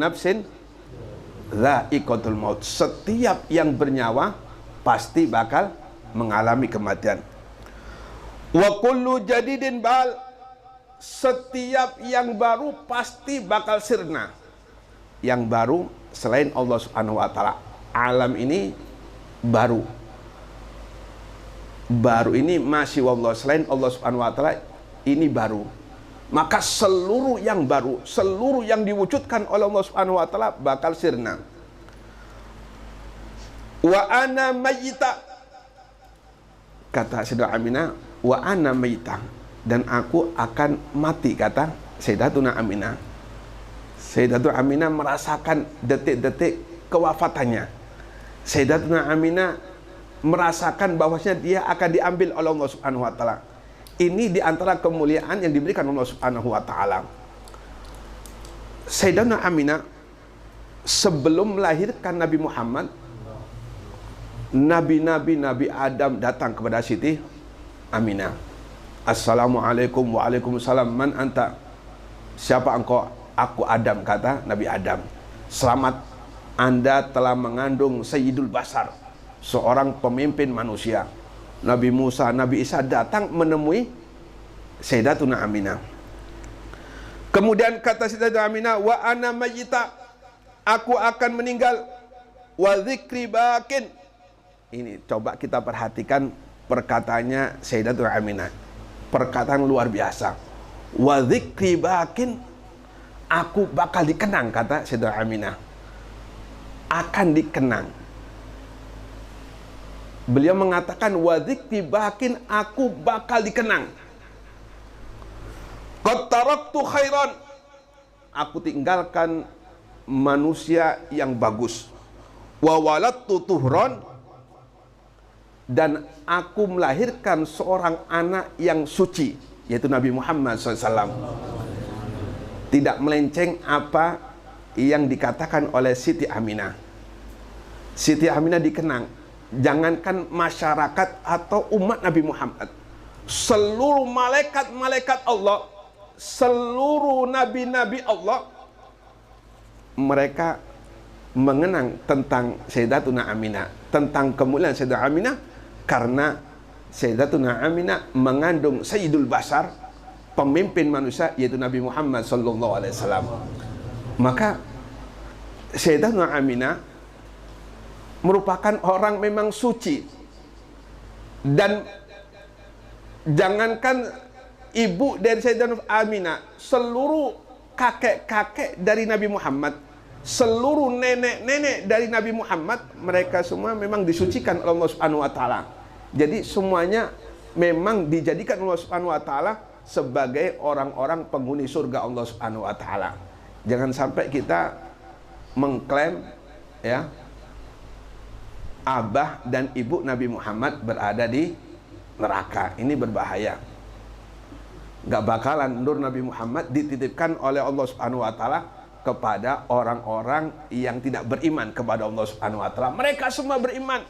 nafsin dha'iqatul maut. Setiap yang bernyawa pasti bakal mengalami kematian. Wa kullu jadidin bal, setiap yang baru pasti bakal sirna. Yang baru selain Allah Subhanahu wa taala. Alam ini baru. Baru ini masih wallah, selain Allah Subhanahu wa taala ini baru. Maka seluruh yang baru, seluruh yang diwujudkan oleh Allah Subhanahu wa taala bakal sirna. Wa ana mayyita, kata Sayyidah Aminah, wa ana mayyita, dan aku akan mati, kata Sayyidatuna Aminah. Sayyidatuna Aminah merasakan detik-detik kewafatannya. Sayyidatuna Aminah merasakan bahwasanya dia akan diambil oleh Allah Subhanahu wa taala. Ini di antara kemuliaan yang diberikan Allah Subhanahu wa taala. Sayyidatuna Aminah sebelum melahirkan Nabi Muhammad, Nabi Adam datang kepada Siti Aminah. Assalamualaikum, waalaikumsalam, man anta, siapa engkau? Aku Adam, kata Nabi Adam. Selamat, Anda telah mengandung Sayyidul Basar, seorang pemimpin manusia. Nabi Musa, Nabi Isa datang menemui Sayyidatuna Aminah. Kemudian kata Sayyidatuna Aminah, wa ana mayyita, aku akan meninggal, wa dzikri bakin. Ini coba kita perhatikan perkataannya Sayyidatuna Aminah. Perkataan luar biasa. Wa dzikri bakin, aku bakal dikenang, kata Sayyidatuna Aminah. Akan dikenang. Beliau mengatakan wa dzikri bakin, aku bakal dikenang. Qad taraktu khairan, aku tinggalkan manusia yang bagus. Wa waladtu tuhran, dan aku melahirkan seorang anak yang suci, yaitu Nabi Muhammad SAW. Tidak melenceng apa yang dikatakan oleh Siti Aminah. Siti Aminah dikenang. Jangankan masyarakat atau umat Nabi Muhammad, seluruh malaikat-malaikat Allah, seluruh nabi-nabi Allah, mereka mengenang tentang Sayyidatuna Aminah, tentang kemuliaan Sayyidatuna Aminah, karena Sayyidatuna Aminah mengandung Sayyidul Basar, pemimpin manusia, yaitu Nabi Muhammad SAW. Maka Sayyidatuna Aminah merupakan orang memang suci. Dan jangankan ibu dari Sayyidatuna Aminah, seluruh kakek-kakek dari Nabi Muhammad, seluruh nenek-nenek dari Nabi Muhammad, mereka semua memang disucikan oleh Allah Subhanahu wa taala. Jadi semuanya memang dijadikan Allah Subhanahu wa taala sebagai orang-orang penghuni surga Allah Subhanahu wa taala. Jangan sampai kita mengklaim ya, abah dan ibu Nabi Muhammad berada di neraka. Ini berbahaya. Gak bakalan nur Nabi Muhammad dititipkan oleh Allah Subhanahu wa taala kepada orang-orang yang tidak beriman kepada Allah Subhanahu wa taala. Mereka semua beriman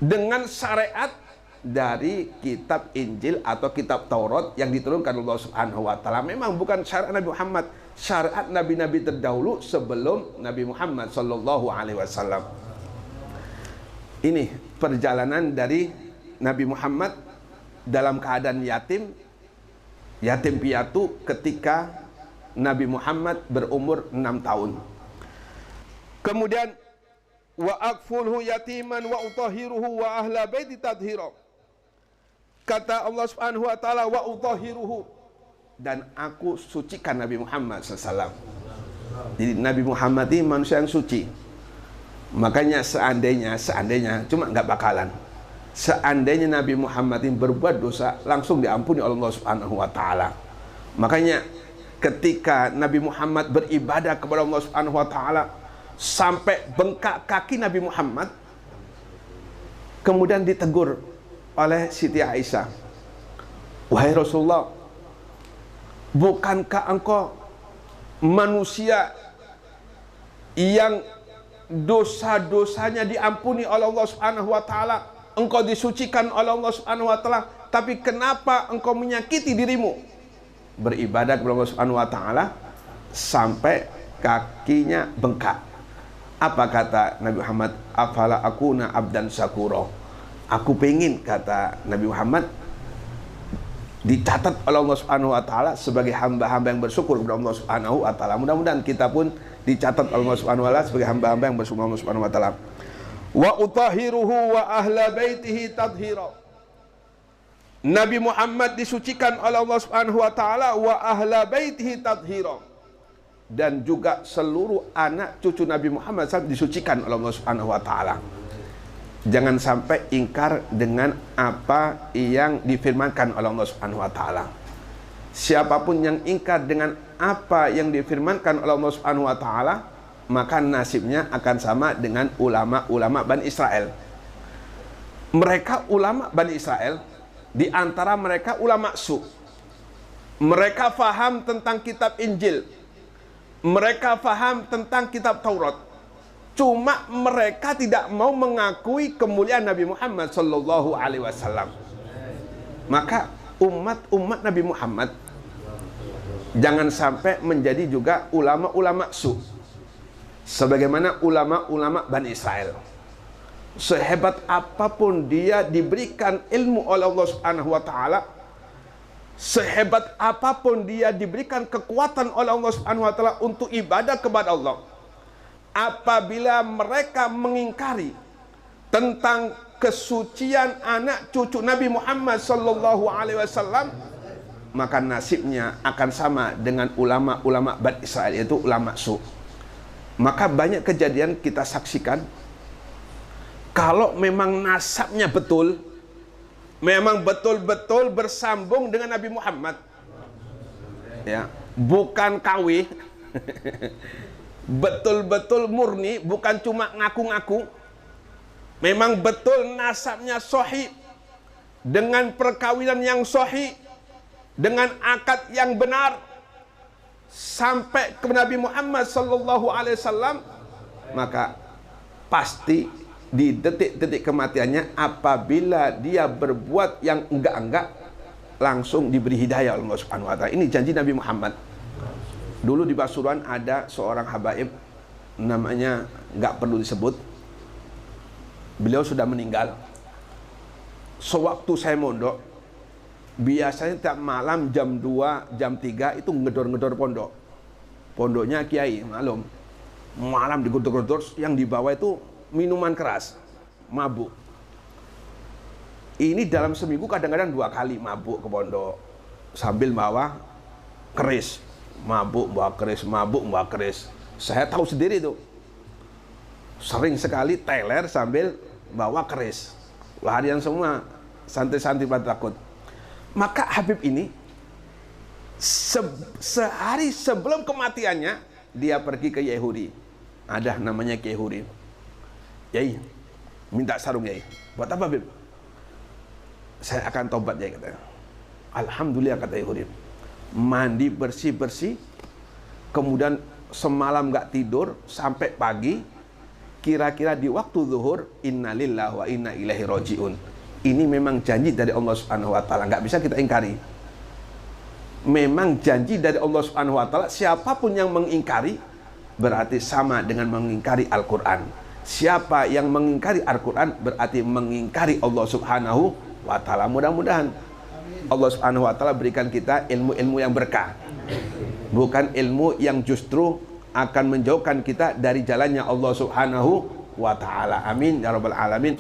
dengan syariat dari kitab Injil atau kitab Taurat yang diturunkan Allah Subhanahu wa taala. Memang bukan syariat Nabi Muhammad, syariat nabi-nabi terdahulu sebelum Nabi Muhammad sallallahu alaihi wasallam. Ini perjalanan dari Nabi Muhammad dalam keadaan yatim piatu ketika Nabi Muhammad berumur 6 tahun. Kemudian wa aqfulhu yatiman wa utahiruhu wa ahla baiti tadhira. Kata Allah Subhanahu wa taala, wa utahiruhu, dan aku sucikan Nabi Muhammad SAW. Jadi Nabi Muhammad ini manusia yang suci. Makanya seandainya cuma nggak bakalan, seandainya Nabi Muhammad ini berbuat dosa, langsung diampuni oleh Allah Subhanahu wa taala. Makanya ketika Nabi Muhammad beribadah kepada Allah Subhanahu wa taala sampai bengkak kaki Nabi Muhammad, kemudian ditegur oleh Siti Aisyah, wahai Rasulullah, bukankah engkau manusia yang dosa-dosanya diampuni oleh Allah Subhanahu wa taala, engkau disucikan oleh Allah Subhanahu wa taala, tapi kenapa engkau menyakiti dirimu? Beribadah kepada Allah Subhanahu wa taala sampai kakinya bengkak. Apa kata Nabi Muhammad? Afala akuna abdan syakura. Aku pengen, kata Nabi Muhammad, dicatat oleh Allah Subhanahu wa taala sebagai hamba-hamba yang bersyukur kepada Allah Subhanahu wa taala. Mudah-mudahan kita pun dicatat oleh Allah Subhanahu wa taala sebagai hamba-hamba yang bersyukur Allah Subhanahu wa taala. Wa utahiruhu wa ahla baitihi tadhira. Nabi Muhammad disucikan oleh Allah Subhanahu wa taala wa ahla baitihi tadhira. Dan juga seluruh anak cucu Nabi Muhammad SAW disucikan oleh Allah Subhanahu wa taala. Jangan sampai ingkar dengan apa yang difirmankan oleh Allah Subhanahu wa taala. Siapapun yang ingkar dengan apa yang difirmankan oleh Allah Subhanahu wa taala, maka nasibnya akan sama dengan ulama-ulama Bani Israel. Mereka ulama Bani Israel, di antara mereka ulama su. Mereka faham tentang kitab Injil. Mereka faham tentang kitab Taurat. Cuma mereka tidak mau mengakui kemuliaan Nabi Muhammad sallallahu alaihi wasallam. Maka umat Nabi Muhammad jangan sampai menjadi juga ulama-ulama su. Sebagaimana ulama-ulama Bani Israel. Sehebat apapun dia diberikan ilmu oleh Allah Subhanahu wa taala, sehebat apapun dia diberikan kekuatan oleh Allah Subhanahu wa taala untuk ibadah kepada Allah, apabila mereka mengingkari tentang kesucian anak cucu Nabi Muhammad sallallahu alaihi wasallam, maka nasibnya akan sama dengan ulama-ulama Bani Israel, yaitu ulama su. Maka banyak kejadian kita saksikan, kalau memang nasabnya betul, memang betul-betul bersambung dengan Nabi Muhammad, ya, bukan KW, betul-betul murni, bukan cuma ngaku-ngaku, memang betul nasabnya sahih, dengan perkawinan yang sahih, dengan akad yang benar, sampai ke Nabi Muhammad sallallahu alaihi wasallam, maka pasti di detik-detik kematiannya, apabila dia berbuat yang enggak-enggak, langsung diberi hidayah oleh Allah Subhanahu wa taala. Ini janji Nabi Muhammad. Dulu di Pasuruan ada seorang habaib, namanya nggak perlu disebut. Beliau sudah meninggal. Sewaktu saya mondok, biasanya tiap malam jam 2, jam 3 itu ngedor-ngedor pondok. Pondoknya kiai, malam digedor-gedor, yang dibawa itu minuman keras, mabuk. Ini dalam seminggu kadang-kadang 2 kali mabuk ke pondok, sambil bawa keris. Mabuk, bawa keris, mabuk, bawa keris. Saya tahu sendiri itu. Sering sekali teler sambil bawa keris. Larian semua, santri-santri pada takut. Maka Habib ini, sehari sebelum kematiannya, dia pergi ke Yahudi. Ada namanya Yahudi. Yai, minta sarung Yai. Buat apa, Habib? Saya akan tobat, Yai, katanya. Alhamdulillah, kata Yahudi. Mandi bersih-bersih, kemudian semalam nggak tidur sampai pagi, kira-kira di waktu zuhur, innalillahi wa inna ilaihi rajiun. Ini memang janji dari Allah Subhanahu wa taala, nggak bisa kita ingkari. Memang janji dari Allah Subhanahu wa taala, siapapun yang mengingkari berarti sama dengan mengingkari Al-Qur'an. Siapa yang mengingkari Al-Qur'an berarti mengingkari Allah Subhanahu wa taala. Mudah-mudahan Allah Subhanahu wa taala berikan kita ilmu-ilmu yang berkah, bukan ilmu yang justru akan menjauhkan kita dari jalannya Allah Subhanahu wa taala. Amin ya rabbal alamin.